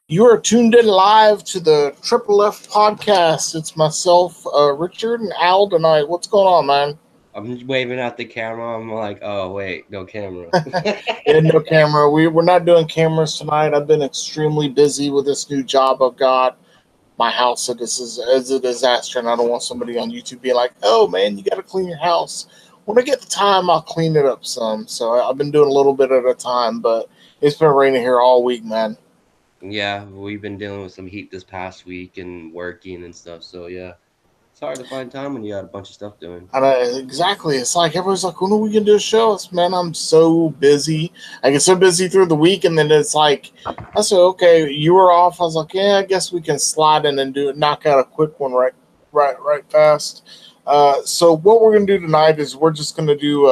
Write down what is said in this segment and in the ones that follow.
You are tuned in live to the Triple F podcast. It's myself, Richard, and Al tonight. What's going on, man? I'm just waving at the camera. I'm like, oh wait, no camera. Yeah, no camera. We're not doing cameras tonight. I've been extremely busy with this new job I've got. My house is a disaster, and I don't want somebody on YouTube being like, "Oh man, you got to clean your house." When I get the time, I'll clean it up some. So I've been doing a little bit at a time, but it's been raining here all week, man. Yeah, we've been dealing with some heat this past week and working and stuff. So yeah, it's hard to find time when you got a bunch of stuff doing. And exactly, it's like everyone's like, "When are we gonna do a show?" It's, man, I'm so busy. I get so busy through the week, and then it's like, I said, "Okay, you were off." I was like, "Yeah, I guess we can slide in and do it, knock out a quick one right fast." So what we're gonna do tonight is we're just gonna do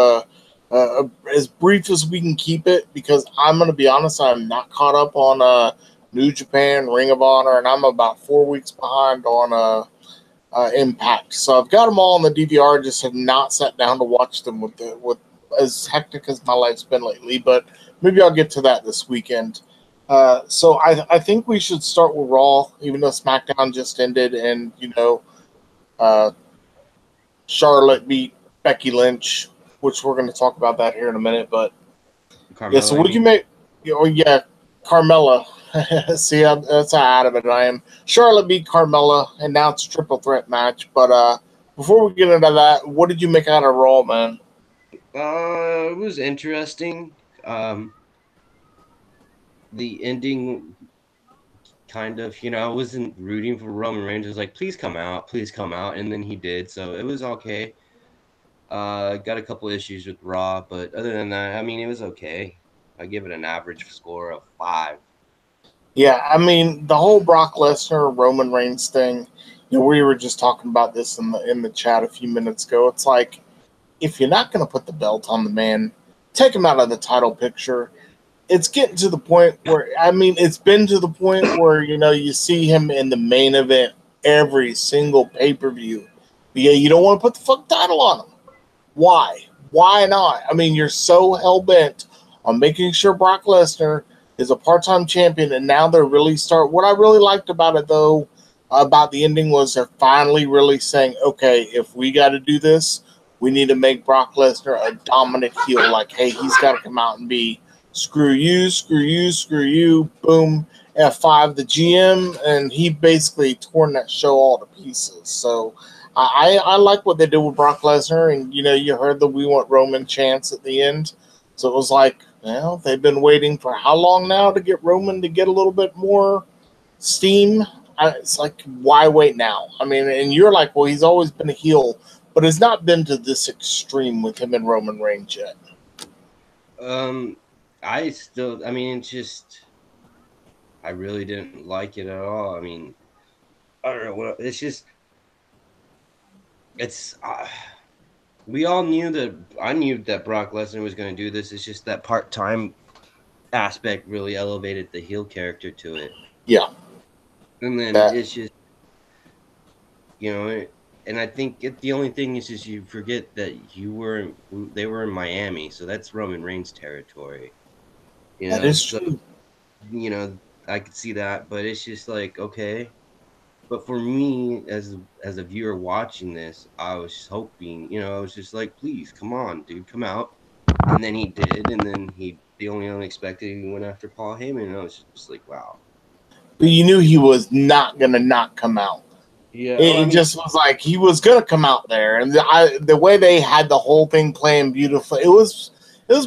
as brief as we can keep it because I'm gonna be honest, I'm not caught up on New Japan, Ring of Honor, and I'm about 4 weeks behind on Impact. So I've got them all on the DVR. Just have not sat down to watch them with as hectic as my life's been lately. But maybe I'll get to that this weekend. So I think we should start with Raw, even though SmackDown just ended, and uh, Charlotte beat Becky Lynch, which we're going to talk about that here in a minute. But yeah, so Carmelo, I we can mean. make. Oh yeah, Carmella. See, that's how out of it I am. Charlotte beat Carmella, and now it's a triple threat match. But before we get into that, what did you make out of Raw, man? It was interesting. The ending kind of, I wasn't rooting for Roman Reigns. I was like, please come out, and then he did, so it was okay. Got a couple issues with Raw, but other than that, I mean, it was okay. I give it an average score of 5. Yeah, I mean the whole Brock Lesnar Roman Reigns thing. We were just talking about this in the chat a few minutes ago. It's like if you're not going to put the belt on the man, take him out of the title picture. It's getting to the point where I mean, it's been to the point where you see him in the main event every single pay per view. But yeah, you don't want to put the fuck title on him. Why? Why not? I mean, you're so hell bent on making sure Brock Lesnar is a part time champion, and now they're really start. What I really liked about it, though, about the ending was they're finally really saying, okay, if we got to do this, we need to make Brock Lesnar a dominant heel. Like, hey, he's got to come out and be screw you, screw you, screw you, boom, F5 the GM, and he basically torn that show all to pieces. So I like what they did with Brock Lesnar, and you heard the "We Want Roman" chants at the end, so it was like, well, they've been waiting for how long now to get Roman to get a little bit more steam. It's like, why wait now? I mean, and you're like, well, he's always been a heel, but it's not been to this extreme with him and Roman Reigns yet. Um, I mean, it's just, I really didn't like it at all. I mean, I don't know what it's just. It's we all knew that I knew that Brock Lesnar was going to do this. It's just that part-time aspect really elevated the heel character to it, Yeah, and then that it's just you know, and I think the only thing is just you forget that they were in Miami, so that's Roman Reigns territory. that is So true. I could see that, but it's just like okay. But for me, as a viewer watching this, I was hoping, I was just like, please, come on, dude, come out. And then he did, and then the only unexpected, he went after Paul Heyman, and I was just like, wow. But you knew he was not gonna not come out. Yeah, It I mean, just was like he was gonna come out there, and the way they had the whole thing playing beautifully, it was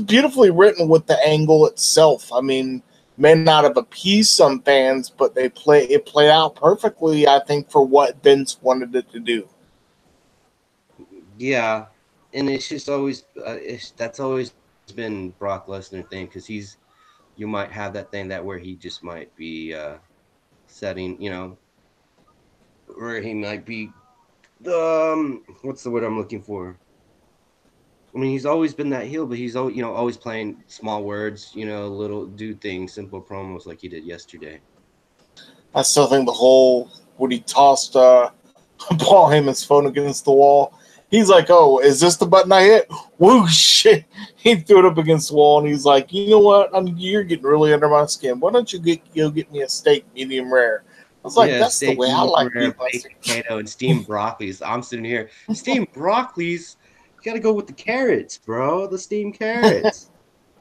beautifully written with the angle itself. I mean, may not have appeased some fans, but it played out perfectly. I think for what Vince wanted it to do. yeah, and it's just always, that's always been Brock Lesnar thing because you might have that thing that where he just might be setting, where he might be what's the word I'm looking for? I mean, he's always been that heel, but he's always, always playing small words, little do things, simple promos like he did yesterday. I still think the whole when he tossed Paul Heyman's phone against the wall, He's like, "Oh, is this the button I hit?" Whoosh! He threw it up against the wall, and he's like, "You know what? You're getting really under my skin. Why don't you go get me a steak, medium rare?" I was like, Yeah, "That's the steak, way I medium like rare, meat, my baked potato, and steamed broccolis. I'm sitting here, steamed broccolis. You gotta go with the carrots, bro. The steamed carrots.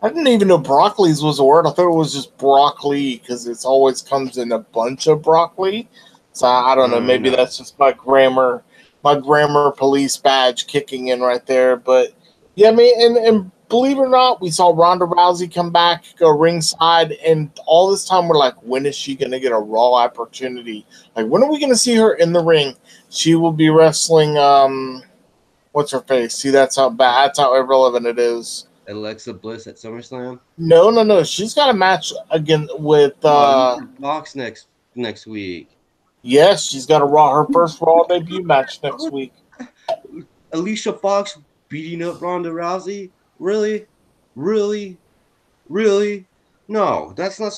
I didn't even know broccolis was a word. I thought it was just broccoli because it always comes in a bunch of broccoli. So I don't know. Maybe No. that's just my grammar police badge kicking in right there. But yeah, I mean, and believe it or not, we saw Ronda Rousey come back, go ringside, and all this time we're like, when is she going to get a Raw opportunity? Like, when are we going to see her in the ring? She will be wrestling. What's her face? See, that's how bad. That's how irrelevant it is. Alexa Bliss at SummerSlam. No. She's got a match again with Oh, Alicia Fox next week. yes, she's got her first Raw debut match next week. Alicia Fox beating up Ronda Rousey? Really? Really? Really? No, that's not.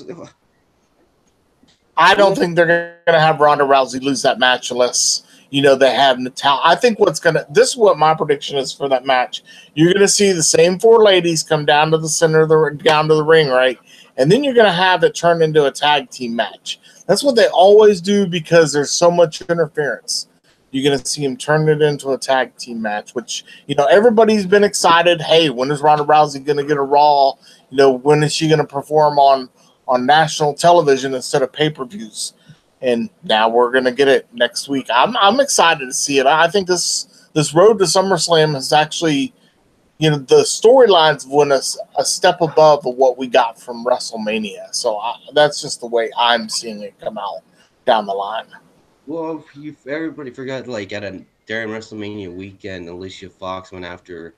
I don't think they're gonna have Ronda Rousey lose that match unless they have Natalia. I think this is what my prediction is for that match. You're gonna see the same four ladies come down to the center of down to the ring, right? And then you're gonna have it turn into a tag team match. That's what they always do because there's so much interference. You're going to see him turn it into a tag team match, which, everybody's been excited. Hey, when is Ronda Rousey going to get a Raw? When is she going to perform on national television instead of pay-per-views? And now we're going to get it next week. I'm excited to see it. I think this road to SummerSlam is actually, the storylines went a step above of what we got from WrestleMania. So that's just the way I'm seeing it come out down the line. Well, everybody forgot, like, during WrestleMania weekend, Alicia Fox went after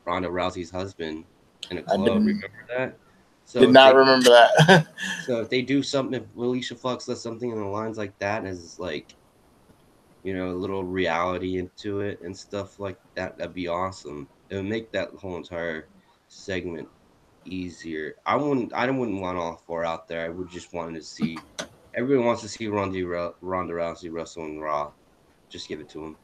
Ronda Rousey's husband in a club. Remember that? So did not remember that. So if they do something, if Alicia Fox does something in the lines like that, as like, a little reality into it and stuff like that, that'd be awesome. It would make that whole entire segment easier. I wouldn't want all four out there. I would just want to see. Everyone wants to see Ronda Rousey wrestle in Raw. Just give it to him.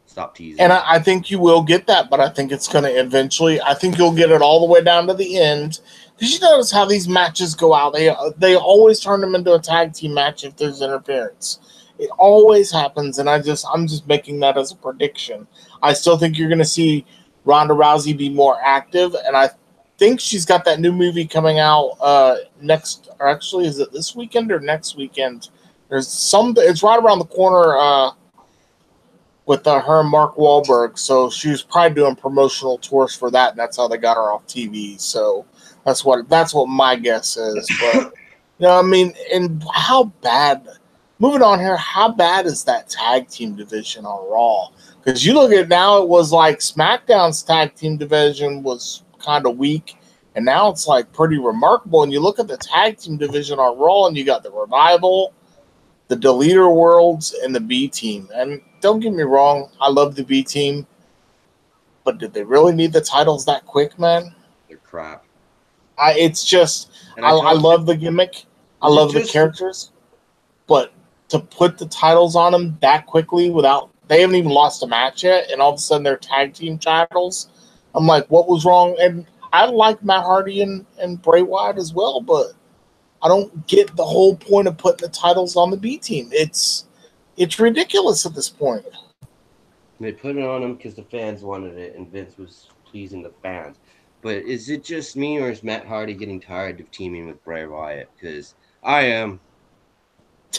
Stop teasing. And I think you will get that, but I think it's going to eventually. I think you'll get it all the way down to the end. Because you notice how these matches go out. They always turn them into a tag team match if there's interference. It always happens, and I'm just making that as a prediction. I still think you're going to see Ronda Rousey be more active, and I think she's got that new movie coming out next. Or actually, is it this weekend or next weekend? It's right around the corner with her and Mark Wahlberg. So she was probably doing promotional tours for that, and that's how they got her off TV. So that's what my guess is. But I mean, and how bad? Moving on here, how bad is that tag team division on Raw? Because you look at it now, it was like SmackDown's tag team division was kind of weak, and now it's like pretty remarkable. And you look at the tag team division on Raw, and you got the Revival, the Deleter Worlds, and the B Team. And don't get me wrong, I love the B Team, but did they really need the titles that quick, man? They're crap. It's just I love the gimmick, I love the characters, but to put the titles on them that quickly without they haven't even lost a match yet, and all of a sudden they're tag team titles. I'm like, what was wrong? And I like Matt Hardy and Bray Wyatt as well, but I don't get the whole point of putting the titles on the B Team. It's ridiculous at this point. They put it on them because the fans wanted it, and Vince was pleasing the fans. But is it just me, or is Matt Hardy getting tired of teaming with Bray Wyatt? Because I am.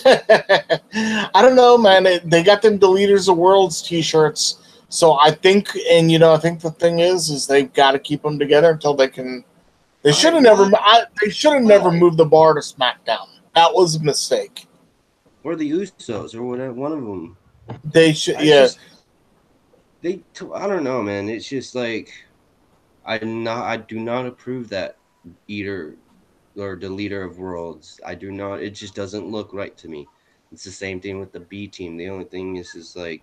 I don't know, man. They got them Deleters of Worlds t-shirts, so I think, and I think the thing is they've got to keep them together until they can. They should have never. They should have never moved the bar to SmackDown. That was a mistake. Or the Usos, or whatever. One of them. They should. Yeah. I don't know, man. It's just like I do not approve that eater or the leader of worlds. I do not. It just doesn't look right to me. It's the same thing with the B Team. The only thing is like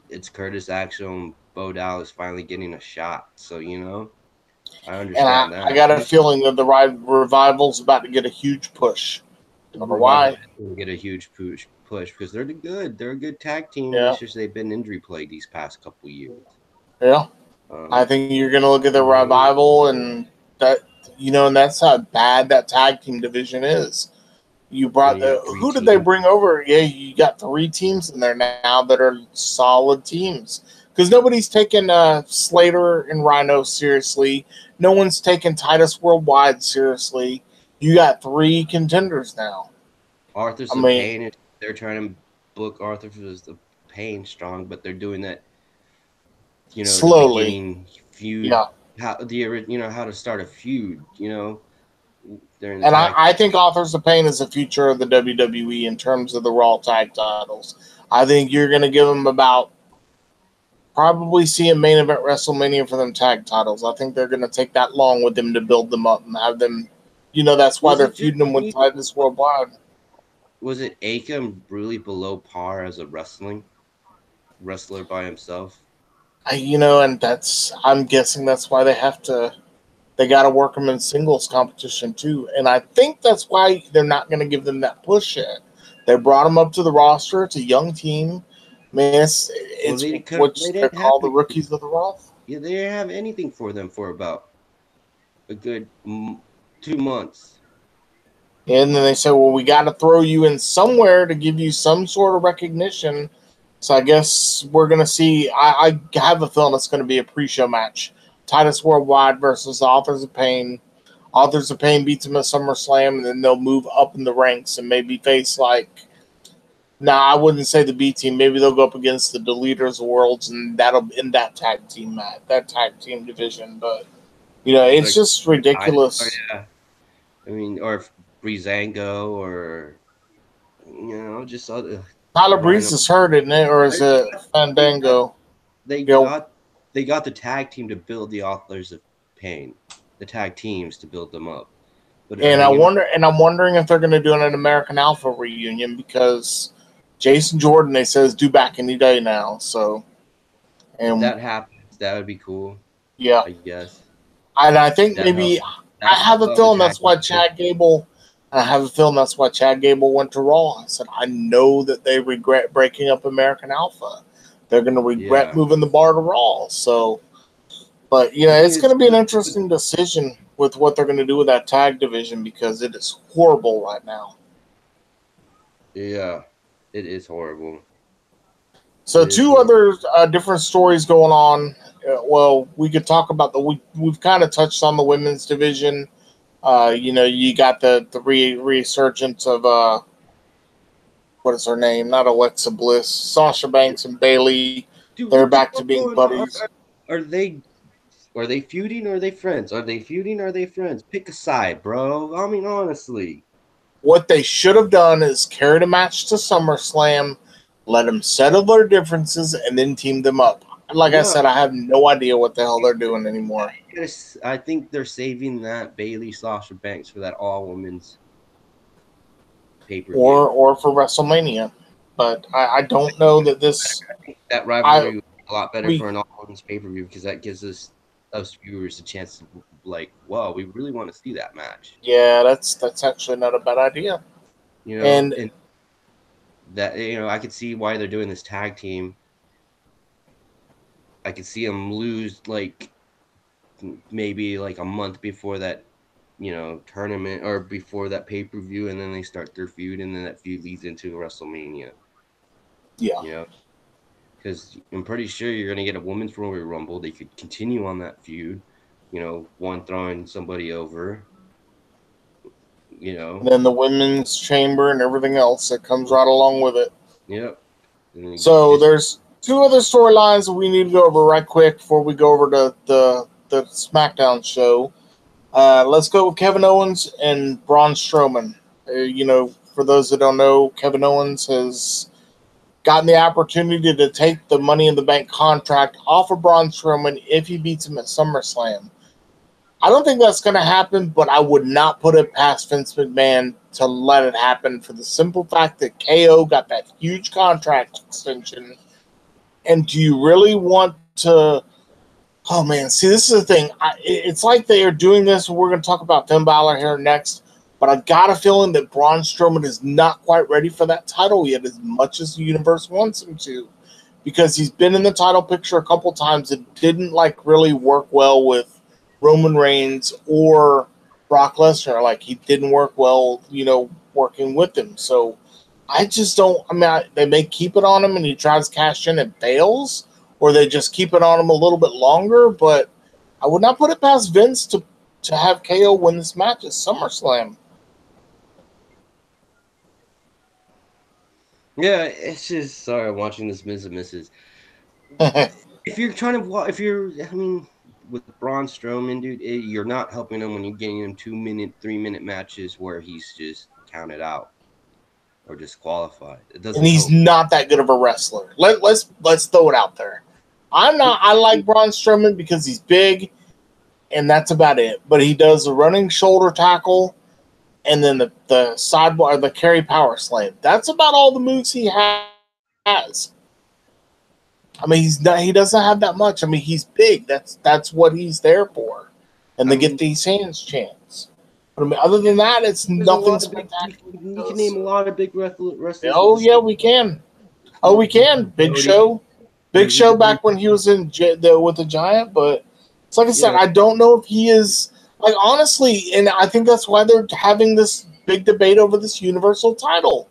it's Curtis Axel and Bo Dallas finally getting a shot. So I understand that. I got a feeling that the Revival's about to get a huge push don't know why. Get a huge push because they're good. They're a good tag team. Yeah. It's just they've been injury plagued these past couple years. Yeah. I think you're going to look at the Revival, and that, and that's how bad that tag team division is. You brought who did they bring over? Yeah, you got 3 teams in there now that are solid teams. Because nobody's taken Slater and Rhino seriously. No one's taken Titus Worldwide seriously. You got 3 contenders now. Arthur's the Pain. They're trying to book Arthur as the Pain strong, but they're doing that. Slowly. The beginning feud. Yeah. How to start a feud. And I think Authors of Pain is the future of the WWE in terms of the Raw tag titles. I think you're going to give them probably see a main event WrestleMania for them tag titles. I think they're going to take that long with them to build them up and have them, that's why they're feuding them with Titus Worldwide. Was it Akam really below par as a wrestler by himself? And I'm guessing that's why they got to work them in singles competition too. And I think that's why they're not going to give them that push yet. They brought them up to the roster. It's a young team. Man, it's what they call the rookies of the Raw. Yeah, they didn't have anything for them for about a good 2 months. And then they said, well, we got to throw you in somewhere to give you some sort of recognition. So I guess we're going to see. I have a feeling it's going to be a pre-show match. Titus Worldwide versus Authors of Pain. Authors of Pain beats them at SummerSlam, and then they'll move up in the ranks and maybe face I wouldn't say the B team. Maybe they'll go up against the Deleters of Worlds, and that'll in that tag team match, that tag team division. But it's just ridiculous. I mean, or Breezango, or just other. Tyler Breeze is hurt, isn't it, or is it Fandango? They got the tag team to build the Authors of Pain, the tag teams to build them up. But I'm wondering if they're going to do an American Alpha reunion because Jason Jordan, they say, is due back any day now. So, and if that happens, that would be cool. Yeah, I guess. And I think maybe I have a feeling that's why Chad Gable. I have a feeling that's why Chad Gable went to Raw. I said, I know that they regret breaking up American Alpha. They're going to regret moving the bar to Raw. So, but it's going to be an interesting decision with what they're going to do with that tag division because it is horrible right now. Yeah, it is horrible. So 2 other different stories going on. Well, we could talk about we've kind of touched on the women's division. You got the resurgence of what is her name? Not Alexa Bliss, Sasha Banks and Bayley. Dude, they're back to being buddies. Are they feuding or are they friends? Are they feuding or are they friends? Pick a side, bro. I mean, honestly. What they should have done is carried a match to SummerSlam, let them settle their differences, and then team them up. Like I said, I have no idea what the hell they're doing anymore. I think they're saving that Bayley Sasha Banks for that all women's pay-per-view. Or for WrestleMania. But I don't know that that rivalry would be a lot better for an all women's pay-per-view because that gives us viewers a chance to whoa, we really want to see that match. Yeah, that's actually not a bad idea. And that I could see why they're doing this tag team. I could see them lose maybe a month before that, tournament or before that pay-per-view, and then they start their feud, and then that feud leads into WrestleMania. Yeah. Because I'm pretty sure you're going to get a women's Royal Rumble. They could continue on that feud, one throwing somebody over, And then the women's chamber and everything else that comes right along with it. Yep. So there's 2 other storylines that we need to go over right quick before we go over to the Smackdown show. Let's go with Kevin Owens and Braun Strowman. For those that don't know, Kevin Owens has gotten the opportunity to take the Money in the Bank contract off of Braun Strowman if he beats him at SummerSlam. I don't think that's going to happen, but I would not put it past Vince McMahon to let it happen for the simple fact that KO got that huge contract extension. And do you really want to... Oh, man. See, this is the thing. It's like they are doing this. We're going to talk about Finn Balor here next. But I got a feeling that Braun Strowman is not quite ready for that title yet, as much as the universe wants him to, because he's been in the title picture a couple times. It didn't like really work well with Roman Reigns or Brock Lesnar. Like, he didn't work well, working with him. So I just don't. I mean, they may keep it on him and he tries to cash in and fails, or they just keep it on him a little bit longer. But I would not put it past Vince to have KO win this match at SummerSlam. Yeah, it's just sorry watching this Miz and Mrs. If you're trying to, I mean, with Braun Strowman, dude, you're not helping him when you're getting him 2-minute, 3-minute matches where he's just counted out or disqualified. It doesn't. And he's not that good of a wrestler. Let's throw it out there. I like Braun Strowman because he's big, and that's about it. But he does a running shoulder tackle, and then the sidebar, the carry power slam. That's about all the moves he has. I mean, he doesn't have that much. I mean, he's big. That's what he's there for, and they get these hands chance. But I mean, other than that, it's nothing spectacular. You can name a lot of big wrestlers. Oh yeah, we can. Oh, we can. Big Show back when he was with the Giant. But it's like I said, I don't know if he is, like, honestly, and I think that's why they're having this big debate over this Universal title.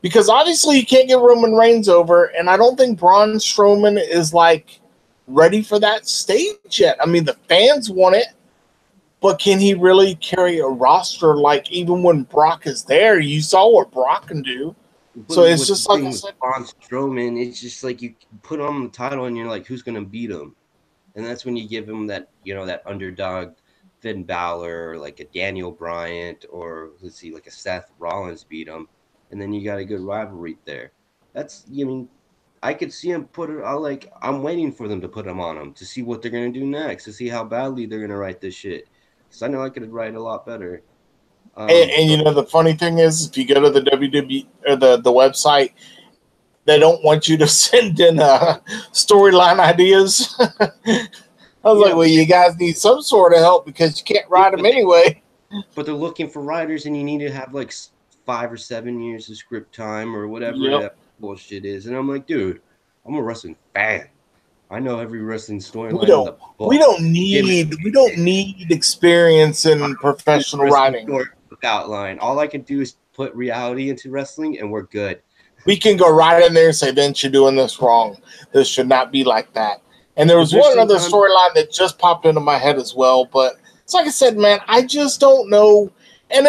Because obviously you can't get Roman Reigns over, and I don't think Braun Strowman is, like, ready for that stage yet. I mean, the fans want it, but can he really carry a roster? Like, even when Brock is there, you saw what Brock can do. So it's just like I said, Braun Strowman, it's just like you put on the title and you're like, who's going to beat him? And that's when you give him that, that underdog Finn Balor, or like a Daniel Bryant, or let's see, like a Seth Rollins beat him. And then you got a good rivalry there. I could see him put it. I'm waiting for them to put him on him to see what they're gonna do next, to see how badly they're gonna write this shit. Because I know I could write a lot better. And the funny thing is, if you go to the WWE or the website, they don't want you to send in storyline ideas. I was like, well, you guys need some sort of help because you can't write them anyway. But they're looking for writers, and you need to have like 5 or 7 years of script time or whatever that bullshit is. And I'm like, dude, I'm a wrestling fan. I know every wrestling storyline. We don't need experience in professional writing. Book outline. All I can do is put reality into wrestling, and we're good. We can go right in there and say, Vince, you're doing this wrong. This should not be like that. And there was one other storyline that just popped into my head as well. But it's like I said, man, I just don't know. And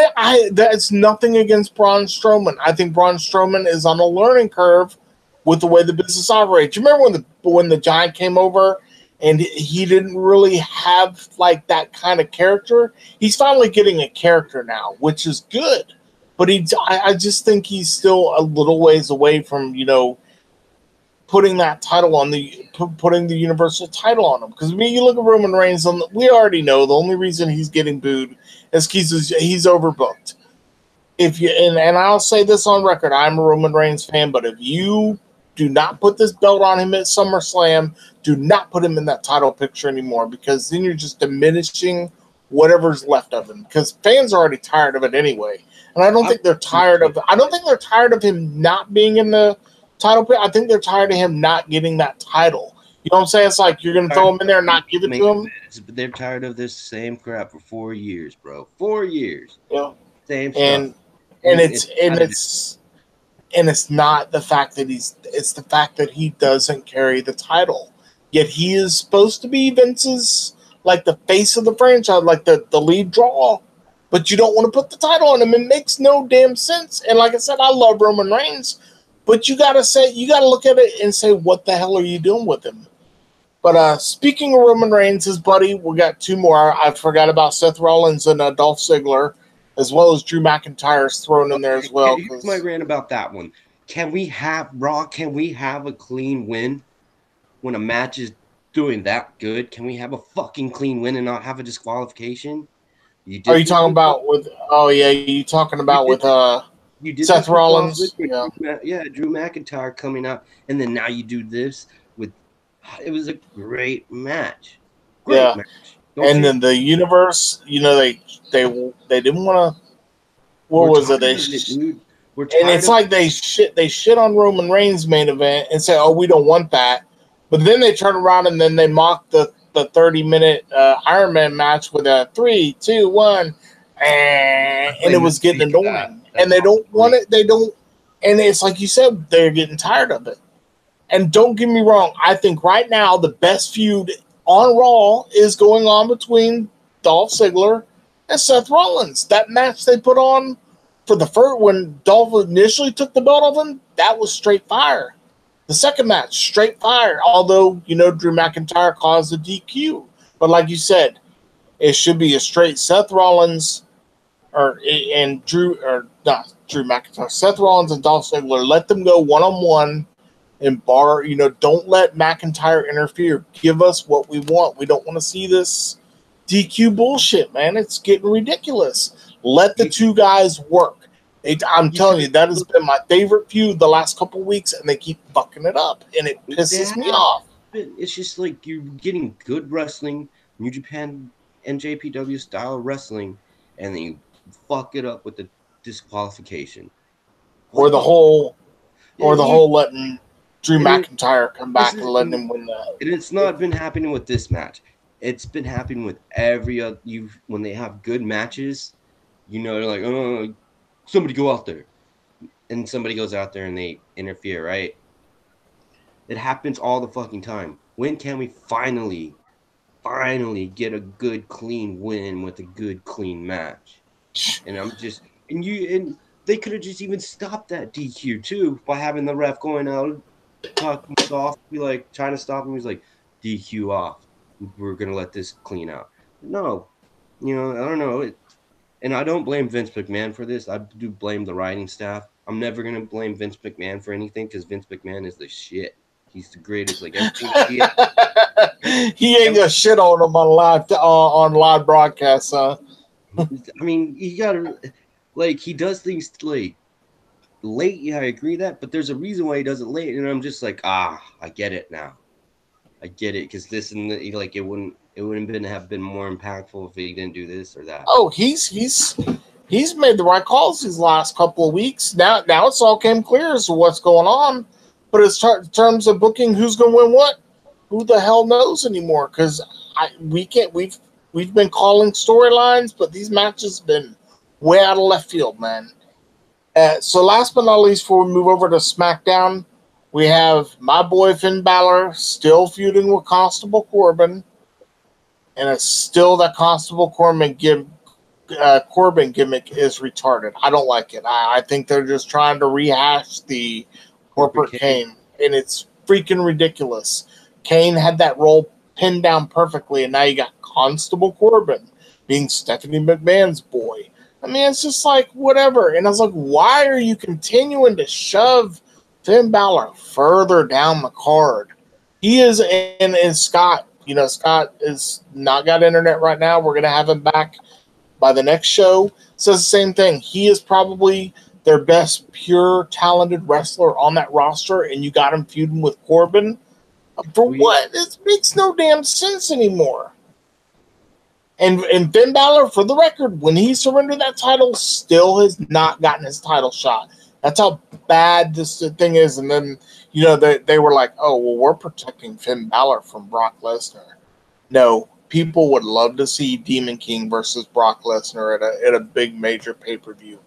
that's nothing against Braun Strowman. I think Braun Strowman is on a learning curve with the way the business operates. You remember when the Giant came over and he didn't really have like that kind of character? He's finally getting a character now, which is good. But I just think he's still a little ways away from, putting that title putting the Universal title on him. Because you look at Roman Reigns, we already know the only reason he's getting booed is he's overbooked. And I'll say this on record, I'm a Roman Reigns fan, but if you do not put this belt on him at SummerSlam, do not put him in that title picture anymore, because then you're just diminishing whatever's left of him. Because fans are already tired of it anyway. And I don't think they're tired of him not being in the title picture. I think they're tired of him not getting that title. You know what I'm saying? It's like you're going to throw him in there and not give it to him. They're tired of this same crap for 4 years, bro. 4 years. Yeah. Same stuff. And it's not the fact that it's the fact that he doesn't carry the title. Yet he is supposed to be Vince's, like, the face of the franchise, like the lead draw. But you don't want to put the title on him. It makes no damn sense. And like I said, I love Roman Reigns, but you gotta look at it and say, what the hell are you doing with him? But speaking of Roman Reigns, his buddy, we got 2 more. I forgot about Seth Rollins and Dolph Ziggler, as well as Drew McIntyre's thrown in there as well. Here's my rant about that one. Can we have a clean win when a match is doing that good? Can we have a fucking clean win and not have a disqualification? Are you talking about with? Oh yeah, you talking about with Seth Rollins? Yeah, Drew McIntyre coming out, and then now you do this with. It was a great match. Match. Then the universe, they didn't want to what We're was it? tired of it, dude. We're And tired it's of like they shit on Roman Reigns' main event and say, "Oh, we don't want that," but then they turn around and then they mock the 30-minute Iron Man match with a 3, 2, 1, and it was getting annoying. And they don't want it. They don't, and it's like you said, they're getting tired of it. And don't get me wrong, I think right now the best feud on Raw is going on between Dolph Ziggler and Seth Rollins. That match they put on for the first, when Dolph initially took the belt off him, that was straight fire. The second match, straight fire. Although, Drew McIntyre caused a DQ. But like you said, it should be a straight Seth Rollins and Drew, or not Drew McIntyre, Seth Rollins and Dolph Ziggler. Let them go one-on-one and don't let McIntyre interfere. Give us what we want. We don't want to see this DQ bullshit, man. It's getting ridiculous. Let the two guys work. I'm telling you, that has been my favorite feud the last couple of weeks, and they keep fucking it up, and it pisses me off. It's just like you're getting good wrestling, New Japan NJPW style wrestling, and then you fuck it up with the disqualification. Or the whole letting Drew McIntyre come back and letting him win that. And it's not been happening with this match. It's been happening with every other. When they have good matches, they're like, oh, somebody go out there, and somebody goes out there and they interfere, right? It happens all the fucking time. When can we finally get a good, clean win with a good, clean match? And and they could have just even stopped that DQ too by having the ref going out, talking softly, like trying to stop him. He's like, DQ off. We're gonna let this clean out. No, I don't know. And I don't blame Vince McMahon for this. I do blame the writing staff. I'm never gonna blame Vince McMahon for anything because Vince McMahon is the shit. He's the greatest. Like everything. He ain't gonna shit on him on live broadcast, huh? I mean, you gotta he does things like late. Yeah, I agree that, but there's a reason why he does it late, and I'm just like, I get it now. I get it because this and it wouldn't have been more impactful if he didn't do this or that. Oh, he's made the right calls these last couple of weeks. Now it's all came clear as to what's going on. But in terms of booking, who's going to win what? Who the hell knows anymore? Because we've been calling storylines, but these matches have been way out of left field, man. So last but not least, before we move over to SmackDown, we have my boy Finn Balor still feuding with Constable Corbin, and it's still that Constable Corbin gimmick is retarded. I don't like it. I think they're just trying to rehash the Corporate Kane, and it's freaking ridiculous. Kane had that role pinned down perfectly, and now you got Constable Corbin being Stephanie McMahon's boy. I mean, it's just like, whatever. And I was like, why are you continuing to shove Finn Balor further down the card? He is, and Scott, Scott is not got internet right now. We're going to have him back by the next show. Says the same thing. He is probably their best pure talented wrestler on that roster, and you got him feuding with Corbin. For what? It makes no damn sense anymore. And Finn Balor, for the record, when he surrendered that title, still has not gotten his title shot. That's how bad this thing is. And then, they were like, oh, well, we're protecting Finn Balor from Brock Lesnar. No, people would love to see Demon King versus Brock Lesnar at a big major pay-per-view.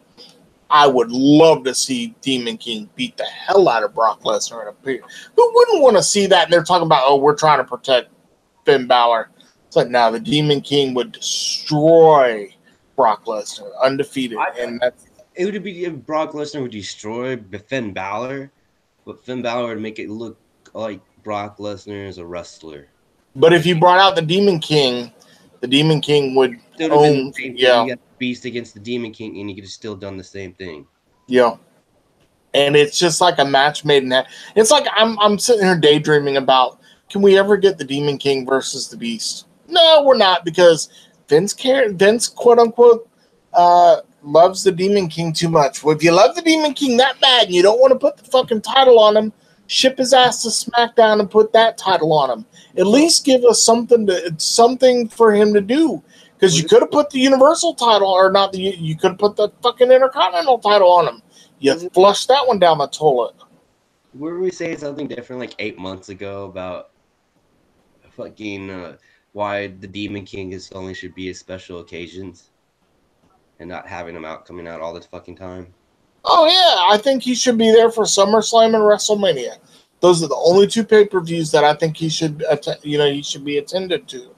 I would love to see Demon King beat the hell out of Brock Lesnar. Who wouldn't want to see that? And they're talking about, oh, we're trying to protect Finn Balor. It's like, now the Demon King would destroy Brock Lesnar, undefeated. It would be if Brock Lesnar would destroy Finn Balor, but Finn Balor would make it look like Brock Lesnar is a wrestler. But if you brought out the Demon King would own. Yeah. You got Beast against the Demon King, and you could have still done the same thing. Yeah. And it's just like a match made in that. It's like I'm sitting here daydreaming about, can we ever get the Demon King versus the Beast? No, we're not, because Vince quote unquote loves the Demon King too much. Well, if you love the Demon King that bad and you don't want to put the fucking title on him, ship his ass to SmackDown and put that title on him. At least give us something for him to do. Because you could have put the Universal title, or not the, you could have put the fucking Intercontinental title on him. You flushed that one down the toilet. Were we saying something different like 8 months ago about fucking why the Demon King is only should be at special occasions and not having him coming out all the fucking time? Oh yeah, I think he should be there for SummerSlam and WrestleMania. Those are the only two pay-per-views that I think he should, he should be attended to.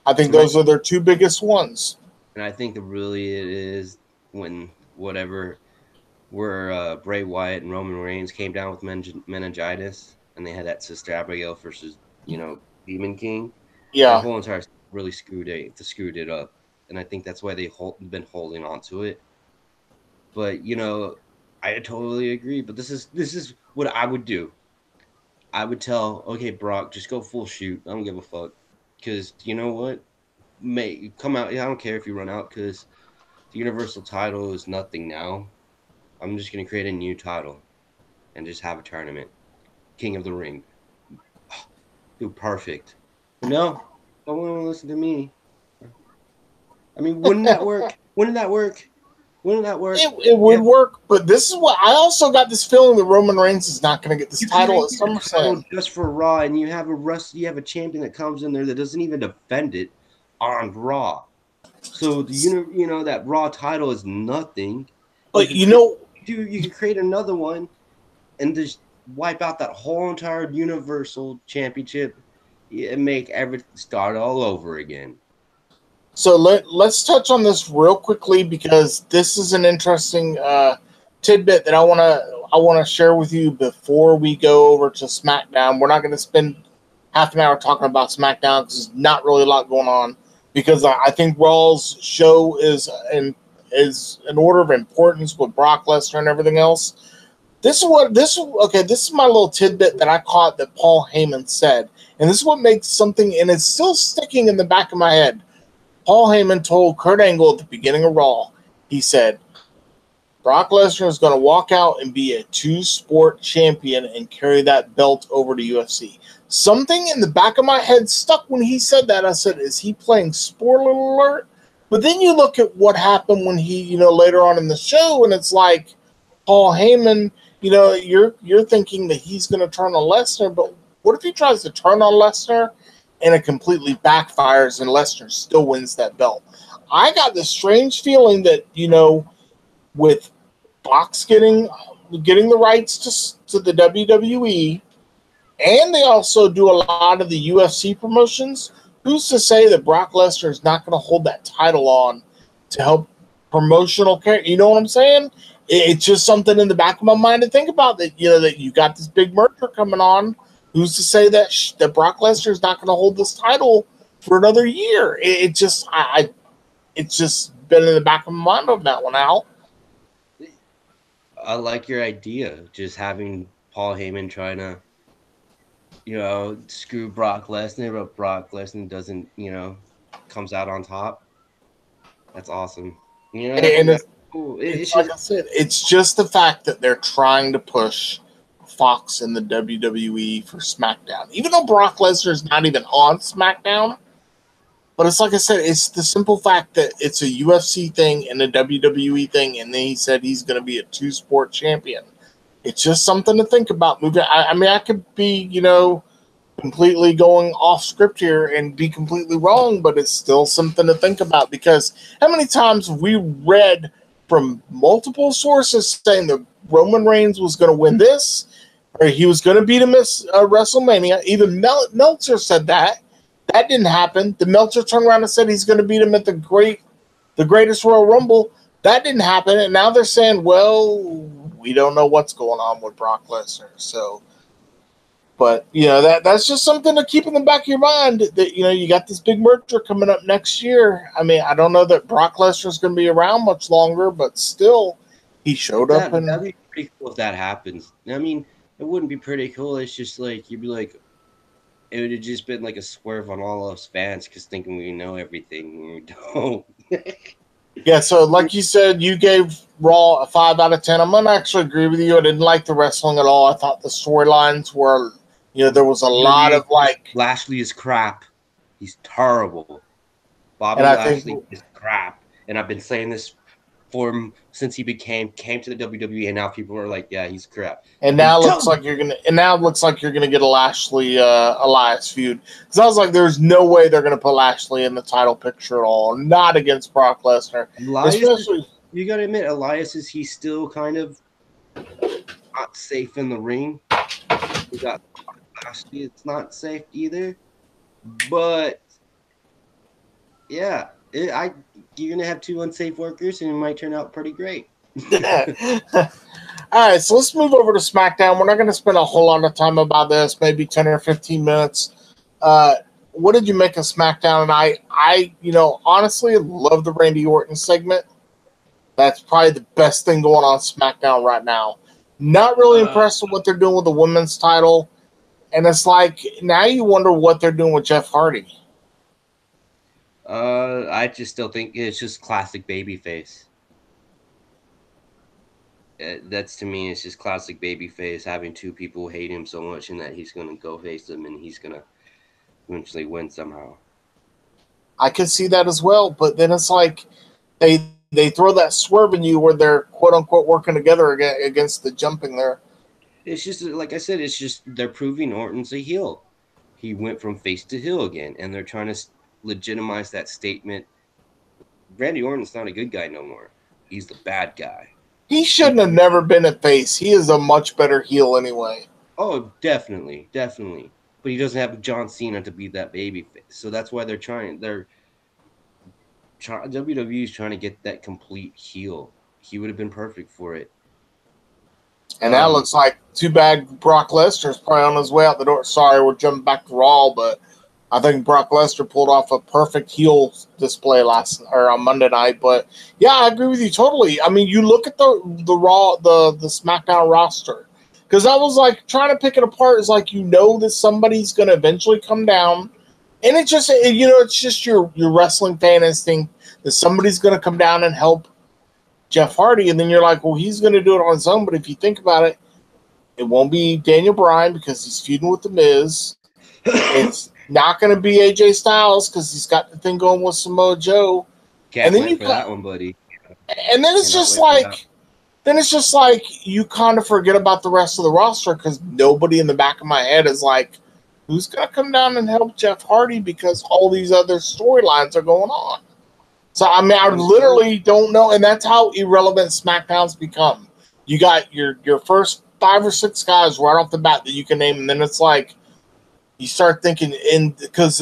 I think those are their two biggest ones. And I think that really it is when whatever where Bray Wyatt and Roman Reigns came down with meningitis, and they had that Sister Abigail versus Demon King. Yeah, that whole entire really screwed it up, and I think that's why they've been holding on to it. But I totally agree. But this is what I would do. I would tell, okay, Brock, just go full shoot. I don't give a fuck, because you know what? Come out. Yeah, I don't care if you run out, because the Universal title is nothing now. I'm just gonna create a new title and just have a tournament. King of the Ring. Dude, perfect. No, don't want to listen to me. I mean, wouldn't that work? Wouldn't that work? Wouldn't that work? It would work, but this is what I also got this feeling that Roman Reigns is not going to get this title at SummerSlam. Just for Raw, and you have a champion that comes in there that doesn't even defend it on Raw. So that Raw title is nothing. But you can create another one and just wipe out that whole entire Universal Championship and make everything start all over again. So let's touch on this real quickly, because this is an interesting tidbit that I want to share with you before we go over to SmackDown. We're not going to spend half an hour talking about SmackDown because there's not really a lot going on, because I think Raw's show is an order of importance with Brock Lesnar and everything else. This is my little tidbit that I caught that Paul Heyman said, and this is what makes something, and it's still sticking in the back of my head. Paul Heyman told Kurt Angle at the beginning of Raw, he said, Brock Lesnar is going to walk out and be a two-sport champion and carry that belt over to UFC. Something in the back of my head stuck when he said that. I said, is he playing spoiler alert? But then you look at what happened when he, later on in the show, and it's like Paul Heyman, you're thinking that he's going to turn on Lesnar, but what if he tries to turn on Lesnar and it completely backfires and Lesnar still wins that belt? I got this strange feeling that, with Fox getting the rights to the WWE, and they also do a lot of the UFC promotions, who's to say that Brock Lesnar is not going to hold that title on to help promotional care? You know what I'm saying? It's just something in the back of my mind to think about, that that you got this big merger coming on. Who's to say that Brock Lesnar is not going to hold this title for another year? It's just been in the back of my mind on that one, Al. I like your idea, just having Paul Heyman trying to, screw Brock Lesnar, but Brock Lesnar doesn't, comes out on top. That's awesome. And it's cool. It's like I said, it's just the fact that they're trying to push Fox and the WWE for SmackDown, even though Brock Lesnar is not even on SmackDown. But it's like I said, it's the simple fact that it's a UFC thing and a WWE thing, and then he said he's going to be a two-sport champion. It's just something to think about. I mean, I could be, completely going off script here and be completely wrong, but it's still something to think about, because how many times have we read from multiple sources saying that Roman Reigns was going to win this, or he was going to beat him at WrestleMania? Even Meltzer said that. That didn't happen. The Meltzer turned around and said he's going to beat him at the greatest Royal Rumble. That didn't happen. And now they're saying, well, we don't know what's going on with Brock Lesnar. So, but, that's just something to keep in the back of your mind, that, you got this big merger coming up next year. I mean, I don't know that Brock Lesnar is going to be around much longer, but still, he showed up. And that'd be pretty cool if that happens. I mean, it wouldn't be pretty cool. It's just like, you'd be like, it would have just been like a swerve on all us fans, because thinking we know everything when we don't. Yeah, so like you said, you gave Raw a 5 out of 10. I'm going to actually agree with you. I didn't like the wrestling at all. I thought the storylines were, there was a lot of like... Lashley is crap. He's terrible. Bobby And I think, Lashley is crap, and I've been saying this for him since he came to the WWE, and now people are like, yeah, he's crap. and now it looks like you're gonna get a Lashley Elias feud. Because I was like, there's no way they're gonna put Lashley in the title picture at all. Not against Brock Lesnar, especially. You got to admit, Elias he's still kind of not safe in the ring. We got Lashley; it's not safe either. But yeah, you're gonna have two unsafe workers, and it might turn out pretty great. All right, so let's move over to SmackDown. We're not going to spend a whole lot of time about this, maybe 10 or 15 minutes. What did you make of SmackDown? And I honestly love the Randy Orton segment. That's probably the best thing going on SmackDown right now. Not really impressed with what they're doing with the women's title. And it's like, now you wonder what they're doing with Jeff Hardy. I just still think it's just classic babyface. That's to me, it's just classic babyface having two people hate him so much and that he's going to go face them and he's going to eventually win somehow. I can see that as well, but then it's like they throw that swerve in you where they're quote unquote working together against the jumping there. It's just like I said, it's just they're proving Orton's a heel. He went from face to heel again, and they're trying to legitimize that statement. Randy Orton's not a good guy no more. He's the bad guy. He shouldn't have never been a face. He is a much better heel anyway. Oh, definitely. But he doesn't have John Cena to be that baby face. So that's why WWE is trying to get that complete heel. He would have been perfect for it. And that looks like too bad Brock Lesnar's probably on his way out the door. Sorry, we're jumping back to Raw, but I think Brock Lesnar pulled off a perfect heel display on Monday night. But yeah, I agree with you totally. I mean, you look at the Raw, the SmackDown roster, because I was like trying to pick it apart. It's like that somebody's going to eventually come down, and it's just your wrestling fan instinct that somebody's going to come down and help Jeff Hardy, and then you're like, well, he's going to do it on his own. But if you think about it, it won't be Daniel Bryan because he's feuding with The Miz. It's not going to be AJ Styles because he's got the thing going with Samoa Joe. Can't wait for that one, buddy. And then it's just like you kind of forget about the rest of the roster because nobody in the back of my head is like, who's going to come down and help Jeff Hardy because all these other storylines are going on. So, I mean, I literally don't know, and that's how irrelevant SmackDown's become. You got your first 5 or 6 guys right off the bat that you can name, and then it's like you start thinking, because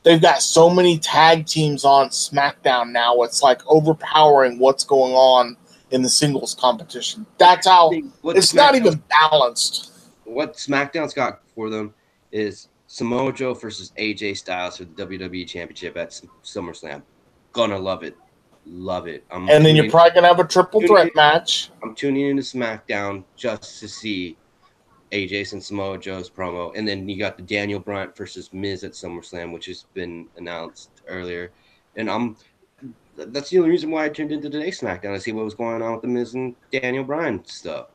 they've got so many tag teams on SmackDown now, it's like overpowering what's going on in the singles competition. That's how it's not even balanced. What SmackDown's got for them is Samoa Joe versus AJ Styles for the WWE Championship at SummerSlam. Gonna love it. And then you're probably gonna have a triple threat match. I'm tuning into SmackDown just to see AJ and Samoa Joe's promo, and then you got the Daniel Bryan versus Miz at SummerSlam, which has been announced earlier. And that's the only reason why I tuned into today's SmackDown to see what was going on with the Miz and Daniel Bryan stuff.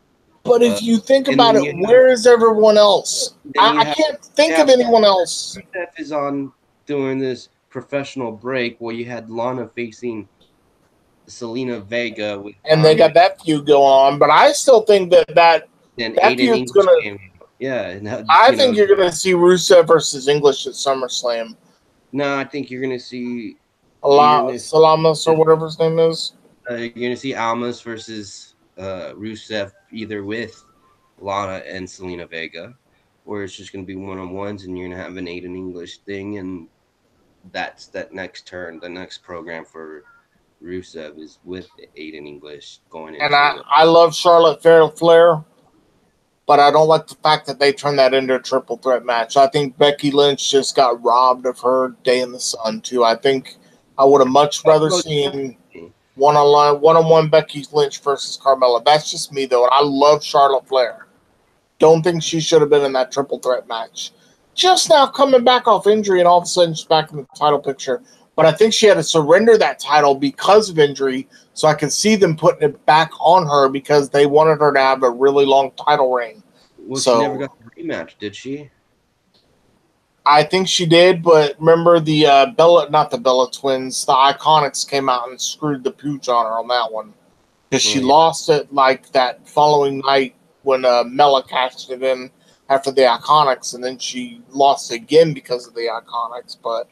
But if you think about it, where is everyone else? I can't think of anyone else. Steph is on doing this professional break where you had Lana facing Selena Vega, and they got that feud going on. But I still think that feud's gonna. Yeah, I think you're gonna see Rusev versus English at SummerSlam. No, I think you're gonna see Salamis or whatever his name is. You're gonna see Almas versus Rusev either with Lana and Selena Vega, or it's just gonna be one-on-ones, and you're gonna have an Aiden English thing, and that's that next turn, the next program for Rusev is with Aiden English going into. And I love Charlotte Flair, but I don't like the fact that they turned that into a triple threat match. I think Becky Lynch just got robbed of her day in the sun too. I think I would have much rather seen one-on-one Becky Lynch versus Carmella. That's just me though, and I love Charlotte Flair. Don't think she should have been in that triple threat match. Just now coming back off injury, and all of a sudden she's back in the title picture. But I think she had to surrender that title because of injury, so I can see them putting it back on her because they wanted her to have a really long title reign. Well, she never got the rematch, did she? I think she did, but remember the not the Bella twins, the Iconics came out and screwed the pooch on her on that one. Because she lost it like that following night when Mela cashed it in after the Iconics, and then she lost again because of the Iconics. But,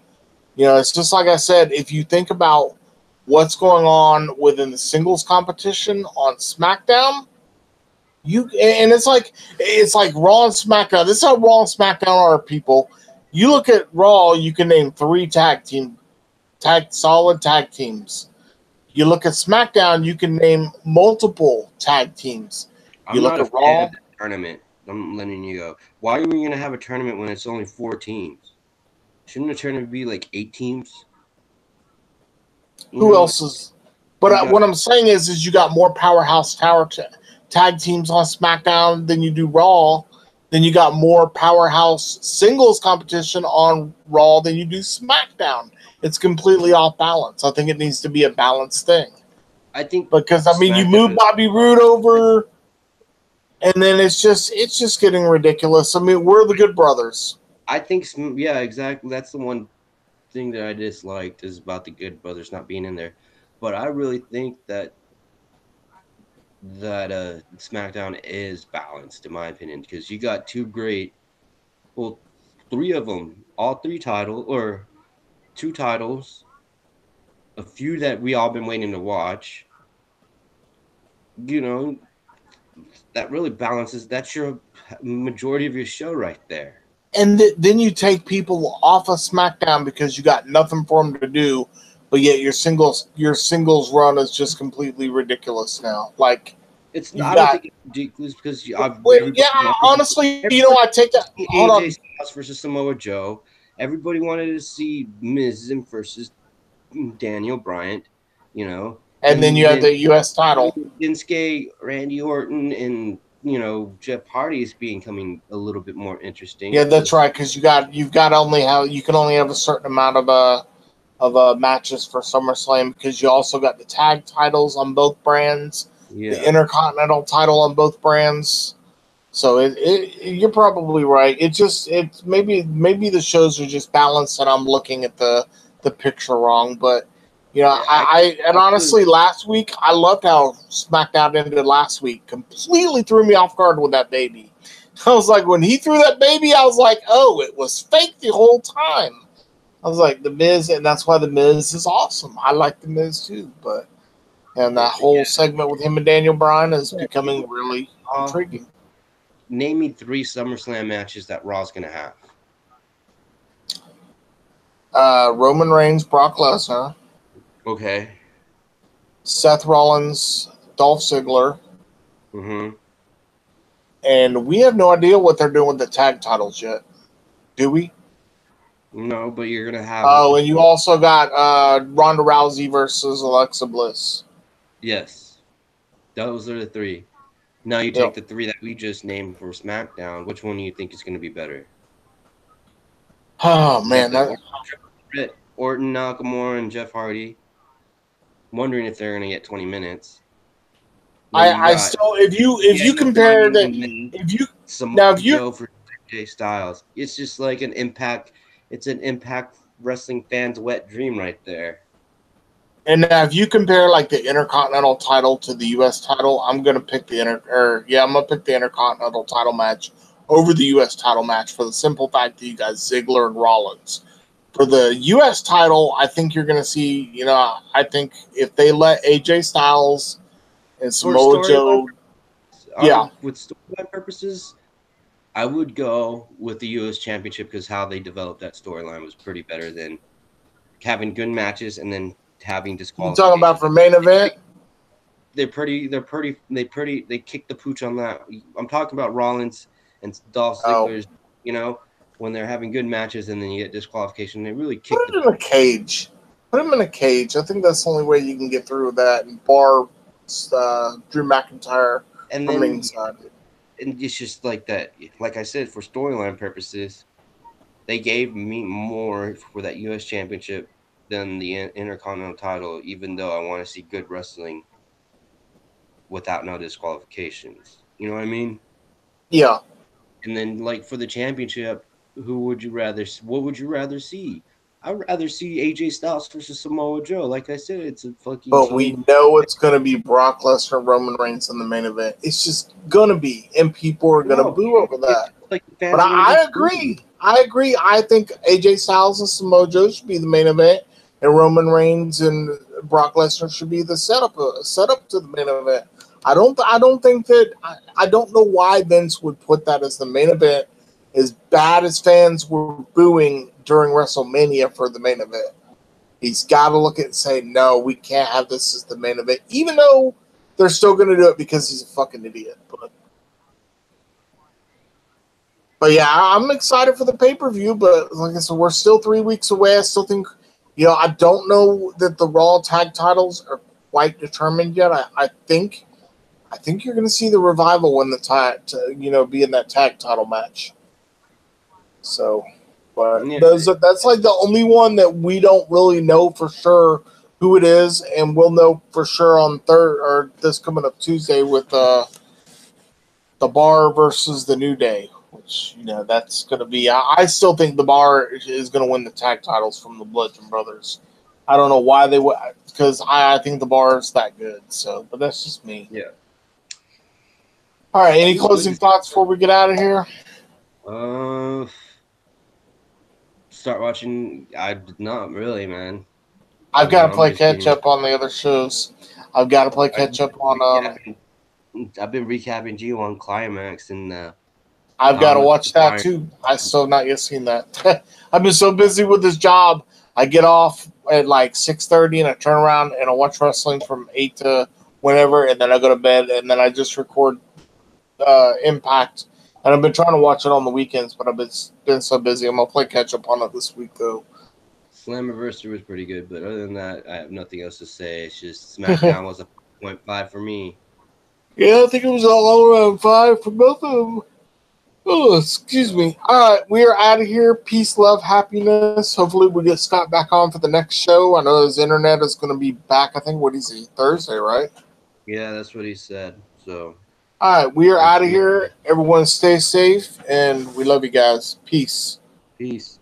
it's just like I said, if you think about what's going on within the singles competition on SmackDown, it's like Raw and SmackDown. This is how Raw and SmackDown are, people. You look at Raw, you can name 3 solid tag teams. You look at SmackDown, you can name multiple tag teams. You I'm look not a at fan Raw. of the tournament. I'm letting you go. Why are we going to have a tournament when it's only 4 teams? Shouldn't a tournament be like 8 teams? Who else is? But got, what I'm saying is you got more powerhouse tag teams on SmackDown than you do Raw. Then you got more powerhouse singles competition on Raw than you do SmackDown. It's completely off balance. I think it needs to be a balanced thing. I think because you move Bobby Roode over, and then it's just getting ridiculous. I mean, we're the Good Brothers. I think, yeah, exactly. That's the one thing that I disliked is about the Good Brothers not being in there. But I really think that SmackDown is balanced, in my opinion, because you got 2 great, 3 of them, all 3 or 2 titles, a few that we all been waiting to watch. That really balances. That's your majority of your show right there. And then you take people off of SmackDown because you got nothing for them to do, but yet your singles run is just completely ridiculous now. Like it's I don't think it's ridiculous because honestly, I take that. Hold on. Styles versus Samoa Joe. Everybody wanted to see Miz versus Daniel Bryant. And then you have the U.S. title. Shinsuke, Randy Orton, and Jeff Hardy is becoming a little bit more interesting. Yeah, that's right. Because you can only have a certain amount of matches for SummerSlam because you also got the tag titles on both brands, the Intercontinental title on both brands. So you're probably right. It's maybe the shows are just balanced and I'm looking at the picture wrong, but. And honestly, last week, I loved how SmackDown ended last week. Completely threw me off guard with that baby. I was like, when he threw that baby, I was like, oh, it was fake the whole time. I was like, The Miz, and that's why The Miz is awesome. I like The Miz too, and that whole segment with him and Daniel Bryan is becoming really intriguing. Name me 3 SummerSlam matches that Raw's going to have. Roman Reigns, Brock Lesnar. Okay. Seth Rollins, Dolph Ziggler. Mm-hmm. And we have no idea what they're doing with the tag titles yet. Do we? No, but you're going to have... Oh, and you also got Ronda Rousey versus Alexa Bliss. Yes. Those are the 3. Now you take the 3 that we just named for SmackDown. Which one do you think is going to be better? Oh, man. Orton, Nakamura, and Jeff Hardy. I'm wondering if they're going to get 20 minutes. I still, if you compare Joe for AJ Styles, it's just like an Impact. It's an Impact Wrestling fan's wet dream right there. And now, if you compare like the Intercontinental title to the U.S. title, I'm gonna pick the Intercontinental title match over the U.S. title match for the simple fact that you got Ziggler and Rollins. For the U.S. title, I think you're gonna see. I think if they let AJ Styles and Samoa Joe, with storyline purposes, I would go with the U.S. Championship because how they developed that storyline was pretty better than having good matches and then having disqualifications. You talking about for main event? They kicked the pooch on that. I'm talking about Rollins and Dolph Ziggler's. When they're having good matches and then you get disqualification, they really kick Put him in a cage. Put him in a cage. I think that's the only way you can get through that and bar Drew McIntyre and from then inside. And it's just like that. Like I said, for storyline purposes, they gave me more for that U.S. Championship than the Intercontinental title, even though I want to see good wrestling without no disqualifications. You know what I mean? Yeah. And then, like, for the championship, who would you rather? What would you rather see? I'd rather see AJ Styles versus Samoa Joe. Like I said, it's a fucking But TV. we know it's going to be Brock Lesnar, Roman Reigns in the main event. It's just going to be, and people are going to No, boo over that. like But fans are gonna I be agree. I agree. I think AJ Styles and Samoa Joe should be the main event, and Roman Reigns and Brock Lesnar should be the setup to the main event. I don't think that. I don't know why Vince would put that as the main event. As bad as fans were booing during WrestleMania for the main event, he's got to look at it and say, no, we can't have this as the main event, even though they're still going to do it because he's a fucking idiot. But yeah, I'm excited for the pay-per-view, but like I said, we're still 3 weeks away. I still think, I don't know that the Raw tag titles are quite determined yet. I think you're going to see the Revival win the be in that tag title match. So, but Yeah. that's like the only one that we don't really know for sure who it is, and we'll know for sure on this coming up Tuesday with the Bar versus the New Day. Which, that's going to be. I still think the Bar is going to win the tag titles from the Bludgeon Brothers. I don't know why they would, because I think the Bar is that good. So, but that's just me. Yeah. All right. Any closing thoughts before we get out of here? Start watching. Not really, man. I've got to play catch up on the other shows. I've got to play catch up on. I've been recapping G1 Climax and. I've got to watch that too. I still have not yet seen that. I've been so busy with this job. I get off at like 6:30 and I turn around and I watch wrestling from 8 to whenever, and then I go to bed and then I just record Impact. And I've been trying to watch it on the weekends, but I've been so busy. I'm gonna play catch up on it this week though. Slammiversary was pretty good, but other than that, I have nothing else to say. It's just Smackdown was a 0.5 for me. Yeah, I think it was all around 5 for both of them. Oh, excuse me. All right, we are out of here. Peace, love, happiness. Hopefully we get Scott back on for the next show. I know his internet is going to be back, I think, Thursday, right? Yeah, that's what he said. So, all right, we are out of here. Everyone stay safe, and we love you guys. Peace. Peace.